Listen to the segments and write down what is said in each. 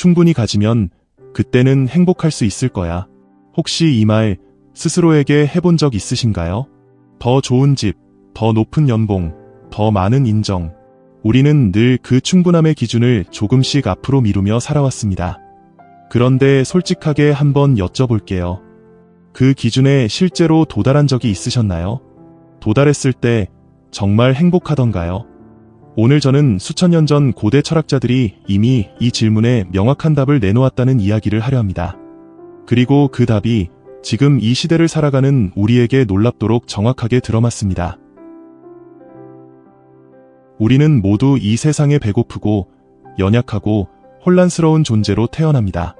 충분히 가지면 그때는 행복할 수 있을 거야. 혹시 이 말 스스로에게 해본 적 있으신가요? 더 좋은 집, 더 높은 연봉, 더 많은 인정. 우리는 늘 그 충분함의 기준을 조금씩 앞으로 미루며 살아왔습니다. 그런데 솔직하게 한번 여쭤볼게요. 그 기준에 실제로 도달한 적이 있으셨나요? 도달했을 때 정말 행복하던가요? 오늘 저는 수천 년 전 고대 철학자들이 이미 이 질문에 명확한 답을 내놓았다는 이야기를 하려 합니다. 그리고 그 답이 지금 이 시대를 살아가는 우리에게 놀랍도록 정확하게 들어맞습니다. 우리는 모두 이 세상에 배고프고 연약하고 혼란스러운 존재로 태어납니다.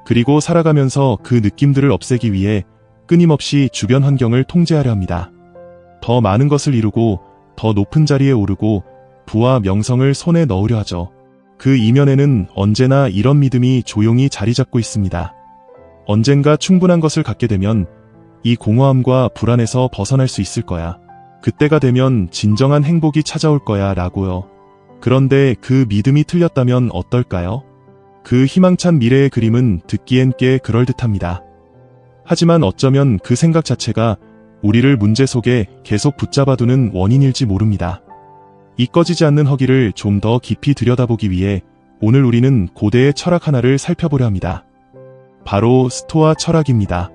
그리고 살아가면서 그 느낌들을 없애기 위해 끊임없이 주변 환경을 통제하려 합니다. 더 많은 것을 이루고 더 높은 자리에 오르고 부와 명성을 손에 넣으려 하죠. 그 이면에는 언제나 이런 믿음이 조용히 자리 잡고 있습니다. 언젠가 충분한 것을 갖게 되면 이 공허함과 불안에서 벗어날 수 있을 거야. 그때가 되면 진정한 행복이 찾아올 거야 라고요. 그런데 그 믿음이 틀렸다면 어떨까요? 그 희망찬 미래의 그림은 듣기엔 꽤 그럴듯합니다. 하지만 어쩌면 그 생각 자체가 우리를 문제 속에 계속 붙잡아두는 원인일지 모릅니다. 이 꺼지지 않는 허기를 좀 더 깊이 들여다보기 위해 오늘 우리는 고대의 철학 하나를 살펴보려 합니다. 바로 스토아 철학입니다.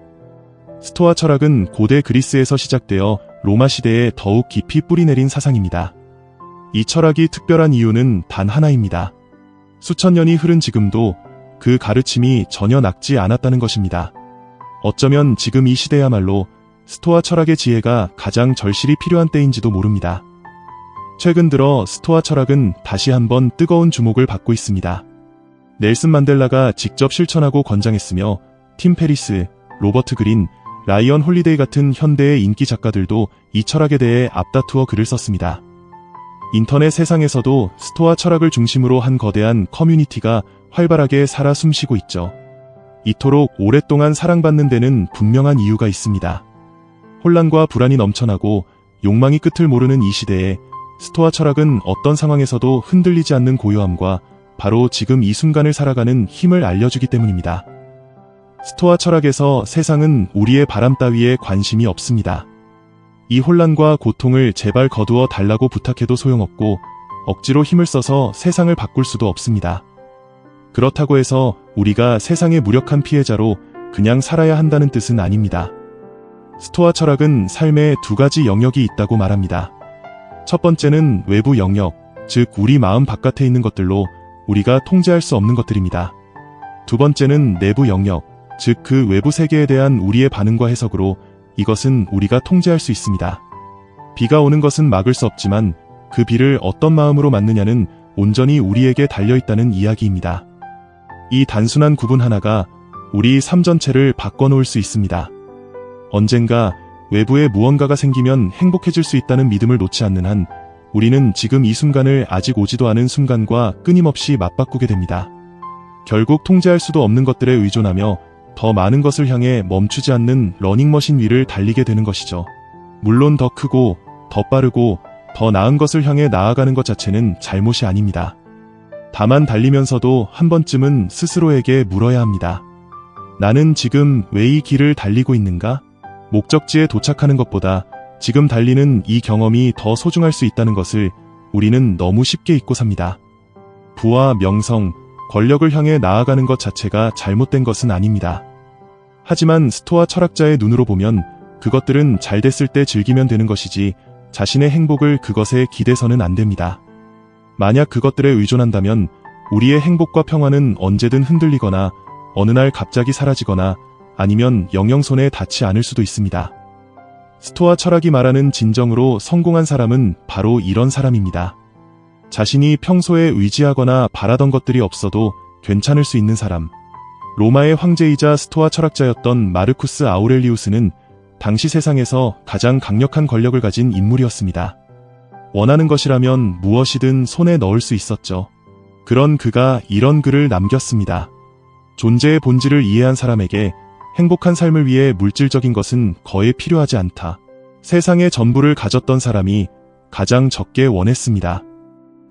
스토아 철학은 고대 그리스에서 시작되어 로마 시대에 더욱 깊이 뿌리내린 사상입니다. 이 철학이 특별한 이유는 단 하나입니다. 수천 년이 흐른 지금도 그 가르침이 전혀 낡지 않았다는 것입니다. 어쩌면 지금 이 시대야말로 스토아 철학의 지혜가 가장 절실히 필요한 때인지도 모릅니다. 최근 들어 스토아 철학은 다시 한번 뜨거운 주목을 받고 있습니다. 넬슨 만델라가 직접 실천하고 권장했으며 팀 페리스, 로버트 그린, 라이언 홀리데이 같은 현대의 인기 작가들도 이 철학에 대해 앞다투어 글을 썼습니다. 인터넷 세상에서도 스토아 철학을 중심으로 한 거대한 커뮤니티가 활발하게 살아 숨쉬고 있죠. 이토록 오랫동안 사랑받는 데는 분명한 이유가 있습니다. 혼란과 불안이 넘쳐나고 욕망이 끝을 모르는 이 시대에 스토아 철학은 어떤 상황에서도 흔들리지 않는 고요함과 바로 지금 이 순간을 살아가는 힘을 알려주기 때문입니다. 스토아 철학에서 세상은 우리의 바람 따위에 관심이 없습니다. 이 혼란과 고통을 제발 거두어 달라고 부탁해도 소용없고 억지로 힘을 써서 세상을 바꿀 수도 없습니다. 그렇다고 해서 우리가 세상의 무력한 피해자로 그냥 살아야 한다는 뜻은 아닙니다. 스토아 철학은 삶에 두 가지 영역이 있다고 말합니다. 첫 번째는 외부 영역, 즉 우리 마음 바깥에 있는 것들로 우리가 통제할 수 없는 것들입니다. 두 번째는 내부 영역, 즉 그 외부 세계에 대한 우리의 반응과 해석으로 이것은 우리가 통제할 수 있습니다. 비가 오는 것은 막을 수 없지만 그 비를 어떤 마음으로 맞느냐는 온전히 우리에게 달려있다는 이야기입니다. 이 단순한 구분 하나가 우리 삶 전체를 바꿔놓을 수 있습니다. 언젠가 외부에 무언가가 생기면 행복해질 수 있다는 믿음을 놓지 않는 한 우리는 지금 이 순간을 아직 오지도 않은 순간과 끊임없이 맞바꾸게 됩니다. 결국 통제할 수도 없는 것들에 의존하며 더 많은 것을 향해 멈추지 않는 러닝머신 위를 달리게 되는 것이죠. 물론 더 크고 더 빠르고 더 나은 것을 향해 나아가는 것 자체는 잘못이 아닙니다. 다만 달리면서도 한 번쯤은 스스로에게 물어야 합니다. 나는 지금 왜 이 길을 달리고 있는가? 목적지에 도착하는 것보다 지금 달리는 이 경험이 더 소중할 수 있다는 것을 우리는 너무 쉽게 잊고 삽니다. 부와 명성, 권력을 향해 나아가는 것 자체가 잘못된 것은 아닙니다. 하지만 스토아 철학자의 눈으로 보면 그것들은 잘 됐을 때 즐기면 되는 것이지 자신의 행복을 그것에 기대서는 안 됩니다. 만약 그것들에 의존한다면 우리의 행복과 평화는 언제든 흔들리거나 어느 날 갑자기 사라지거나 아니면 영영 손에 닿지 않을 수도 있습니다. 스토아 철학이 말하는 진정으로 성공한 사람은 바로 이런 사람입니다. 자신이 평소에 의지하거나 바라던 것들이 없어도 괜찮을 수 있는 사람. 로마의 황제이자 스토아 철학자였던 마르쿠스 아우렐리우스는 당시 세상에서 가장 강력한 권력을 가진 인물이었습니다. 원하는 것이라면 무엇이든 손에 넣을 수 있었죠. 그런 그가 이런 글을 남겼습니다. 존재의 본질을 이해한 사람에게 행복한 삶을 위해 물질적인 것은 거의 필요하지 않다. 세상의 전부를 가졌던 사람이 가장 적게 원했습니다.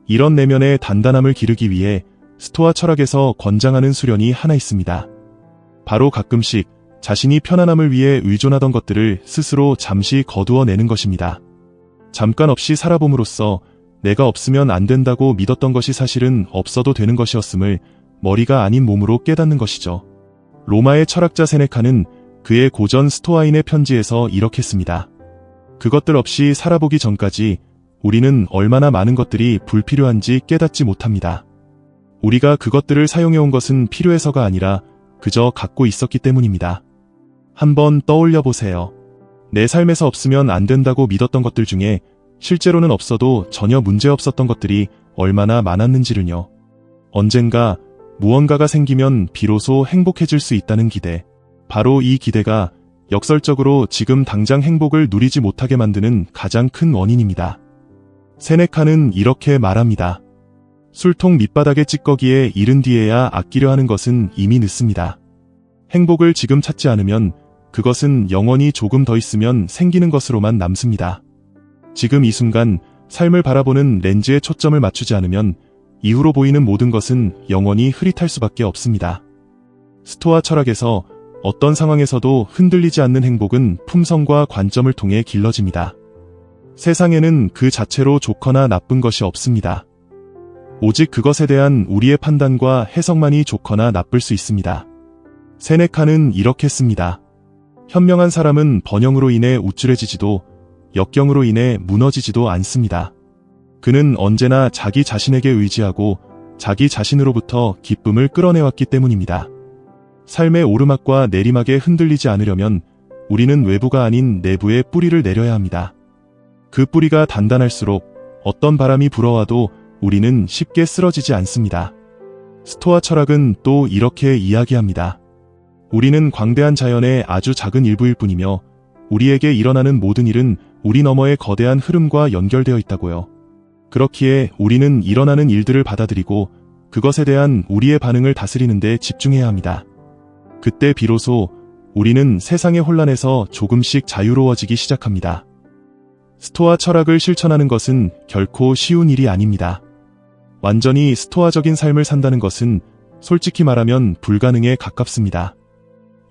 이런 내면의 단단함을 기르기 위해 스토아 철학에서 권장하는 수련이 하나 있습니다. 바로 가끔씩 자신이 편안함을 위해 의존하던 것들을 스스로 잠시 거두어내는 것입니다. 잠깐 없이 살아봄으로써 내가 없으면 안 된다고 믿었던 것이 사실은 없어도 되는 것이었음을 머리가 아닌 몸으로 깨닫는 것이죠. 로마의 철학자 세네카는 그의 고전 스토아인의 편지에서 이렇게 씁니다. 그것들 없이 살아보기 전까지 우리는 얼마나 많은 것들이 불필요한지 깨닫지 못합니다. 우리가 그것들을 사용해온 것은 필요해서가 아니라 그저 갖고 있었기 때문입니다. 한번 떠올려 보세요. 내 삶에서 없으면 안 된다고 믿었던 것들 중에 실제로는 없어도 전혀 문제없었던 것들이 얼마나 많았는지를요. 언젠가 무언가가 생기면 비로소 행복해질 수 있다는 기대. 바로 이 기대가 역설적으로 지금 당장 행복을 누리지 못하게 만드는 가장 큰 원인입니다. 세네카는 이렇게 말합니다. 술통 밑바닥의 찌꺼기에 이른 뒤에야 아끼려 하는 것은 이미 늦습니다. 행복을 지금 찾지 않으면 그것은 영원히 조금 더 있으면 생기는 것으로만 남습니다. 지금 이 순간 삶을 바라보는 렌즈에 초점을 맞추지 않으면 이후로 보이는 모든 것은 영원히 흐릿할 수밖에 없습니다. 스토아 철학에서 어떤 상황에서도 흔들리지 않는 행복은 품성과 관점을 통해 길러집니다. 세상에는 그 자체로 좋거나 나쁜 것이 없습니다. 오직 그것에 대한 우리의 판단과 해석만이 좋거나 나쁠 수 있습니다. 세네카는 이렇게 씁니다. 현명한 사람은 번영으로 인해 우쭐해지지도 역경으로 인해 무너지지도 않습니다. 그는 언제나 자기 자신에게 의지하고 자기 자신으로부터 기쁨을 끌어내왔기 때문입니다. 삶의 오르막과 내리막에 흔들리지 않으려면 우리는 외부가 아닌 내부에 뿌리를 내려야 합니다. 그 뿌리가 단단할수록 어떤 바람이 불어와도 우리는 쉽게 쓰러지지 않습니다. 스토아 철학은 또 이렇게 이야기합니다. 우리는 광대한 자연의 아주 작은 일부일 뿐이며 우리에게 일어나는 모든 일은 우리 너머의 거대한 흐름과 연결되어 있다고요. 그렇기에 우리는 일어나는 일들을 받아들이고 그것에 대한 우리의 반응을 다스리는 데 집중해야 합니다. 그때 비로소 우리는 세상의 혼란에서 조금씩 자유로워지기 시작합니다. 스토아 철학을 실천하는 것은 결코 쉬운 일이 아닙니다. 완전히 스토아적인 삶을 산다는 것은 솔직히 말하면 불가능에 가깝습니다.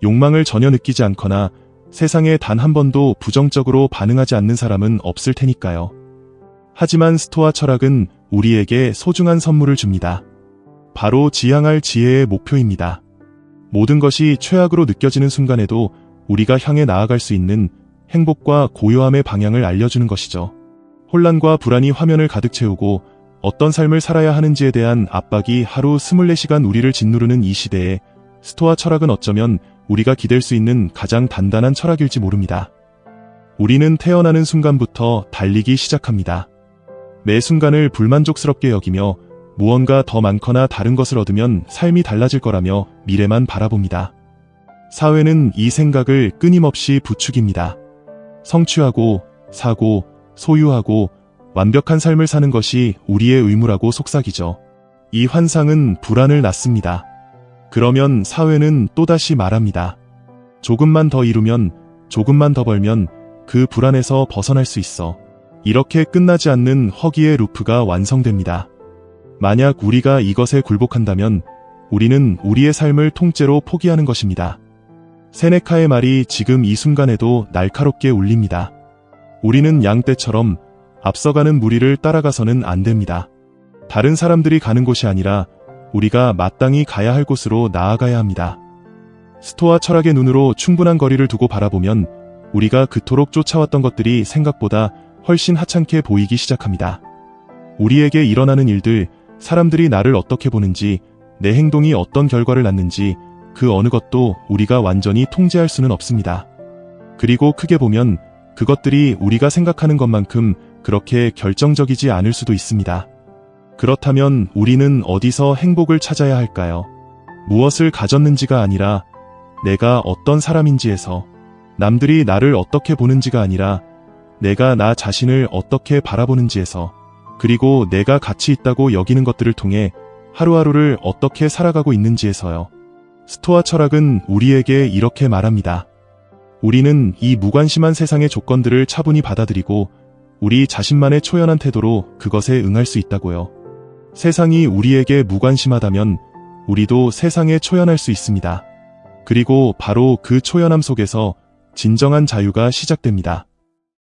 욕망을 전혀 느끼지 않거나 세상에 단 한 번도 부정적으로 반응하지 않는 사람은 없을 테니까요. 하지만 스토아 철학은 우리에게 소중한 선물을 줍니다. 바로 지향할 지혜의 목표입니다. 모든 것이 최악으로 느껴지는 순간에도 우리가 향해 나아갈 수 있는 행복과 고요함의 방향을 알려주는 것이죠. 혼란과 불안이 화면을 가득 채우고 어떤 삶을 살아야 하는지에 대한 압박이 하루 24시간 우리를 짓누르는 이 시대에 스토아 철학은 어쩌면 우리가 기댈 수 있는 가장 단단한 철학일지 모릅니다. 우리는 태어나는 순간부터 달리기 시작합니다. 매 순간을 불만족스럽게 여기며 무언가 더 많거나 다른 것을 얻으면 삶이 달라질 거라며 미래만 바라봅니다. 사회는 이 생각을 끊임없이 부추깁니다. 성취하고, 사고, 소유하고, 완벽한 삶을 사는 것이 우리의 의무라고 속삭이죠. 이 환상은 불안을 낳습니다. 그러면 사회는 또다시 말합니다. 조금만 더 이루면, 조금만 더 벌면 그 불안에서 벗어날 수 있어. 이렇게 끝나지 않는 허기의 루프가 완성됩니다. 만약 우리가 이것에 굴복한다면 우리는 우리의 삶을 통째로 포기하는 것입니다. 세네카의 말이 지금 이 순간에도 날카롭게 울립니다. 우리는 양떼처럼 앞서가는 무리를 따라가서는 안 됩니다. 다른 사람들이 가는 곳이 아니라 우리가 마땅히 가야 할 곳으로 나아가야 합니다. 스토아 철학의 눈으로 충분한 거리를 두고 바라보면 우리가 그토록 쫓아왔던 것들이 생각보다 훨씬 하찮게 보이기 시작합니다. 우리에게 일어나는 일들, 사람들이 나를 어떻게 보는지, 내 행동이 어떤 결과를 낳는지 그 어느 것도 우리가 완전히 통제할 수는 없습니다. 그리고 크게 보면 그것들이 우리가 생각하는 것만큼 그렇게 결정적이지 않을 수도 있습니다. 그렇다면 우리는 어디서 행복을 찾아야 할까요? 무엇을 가졌는지가 아니라 내가 어떤 사람인지에서, 남들이 나를 어떻게 보는지가 아니라 내가 나 자신을 어떻게 바라보는지에서, 그리고 내가 가치 있다고 여기는 것들을 통해 하루하루를 어떻게 살아가고 있는지에서요. 스토아 철학은 우리에게 이렇게 말합니다. 우리는 이 무관심한 세상의 조건들을 차분히 받아들이고 우리 자신만의 초연한 태도로 그것에 응할 수 있다고요. 세상이 우리에게 무관심하다면 우리도 세상에 초연할 수 있습니다. 그리고 바로 그 초연함 속에서 진정한 자유가 시작됩니다.